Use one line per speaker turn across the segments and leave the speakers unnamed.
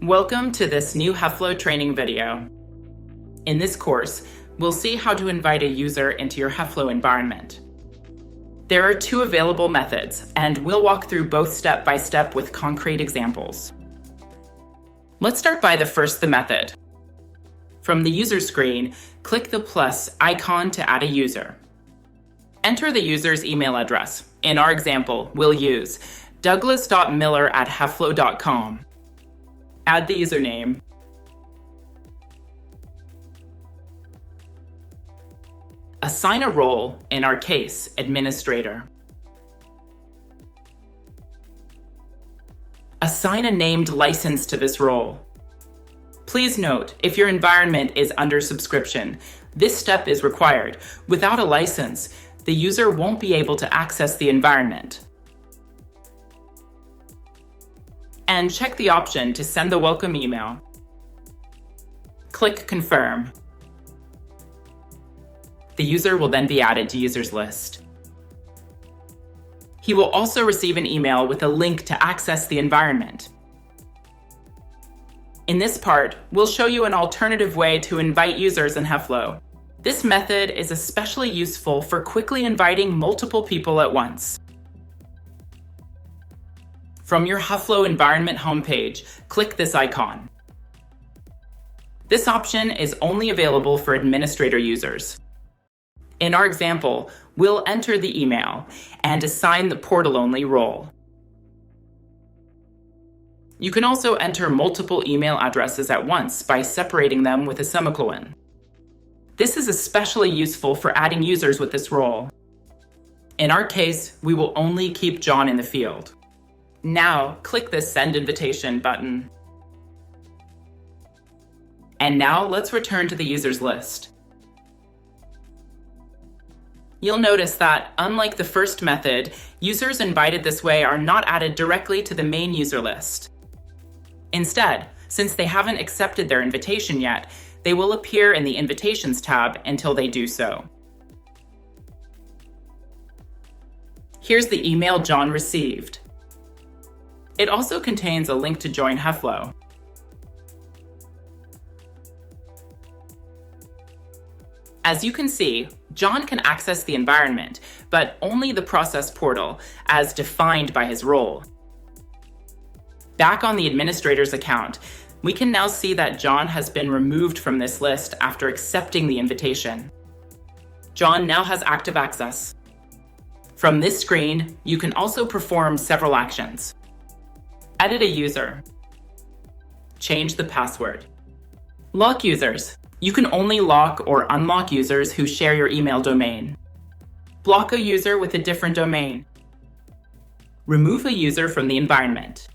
Welcome to this new HEFLO training video. In this course, we'll see how to invite a user into your HEFLO environment. There are two available methods, and we'll walk through both step by step with concrete examples. Let's start by the method. From the user screen, click the plus icon to add a user. Enter the user's email address. In our example, we'll use douglas.miller@heflo.com. Add the username. Assign a role, in our case, administrator. Assign a named license to this role. Please note, if your environment is under subscription, this step is required. Without a license, the user won't be able to access the environment. And check the option to send the welcome email. Click Confirm. The user will then be added to users list. He will also receive an email with a link to access the environment. In this part, we'll show you an alternative way to invite users in HEFLO. This method is especially useful for quickly inviting multiple people at once. From your HEFLO environment homepage, click this icon. This option is only available for administrator users. In our example, we'll enter the email and assign the portal-only role. You can also enter multiple email addresses at once by separating them with a semicolon. This is especially useful for adding users with this role. In our case, we will only keep John in the field. Now, click the Send Invitation button. And now, let's return to the users list. You'll notice that, unlike the first method, users invited this way are not added directly to the main user list. Instead, since they haven't accepted their invitation yet, they will appear in the Invitations tab until they do so. Here's the email John received. It also contains a link to join HEFLO. As you can see, John can access the environment, but only the process portal, as defined by his role. Back on the administrator's account, we can now see that John has been removed from this list after accepting the invitation. John now has active access. From this screen, you can also perform several actions. Edit a user. Change the password. Lock users. You can only lock or unlock users who share your email domain. Block a user with a different domain. Remove a user from the environment.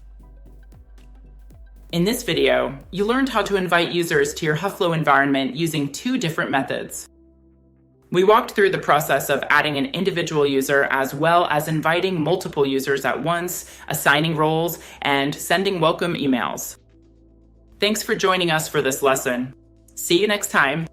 In this video, you learned how to invite users to your HEFLO environment using two different methods. We walked through the process of adding an individual user as well as inviting multiple users at once, assigning roles, and sending welcome emails. Thanks for joining us for this lesson. See you next time.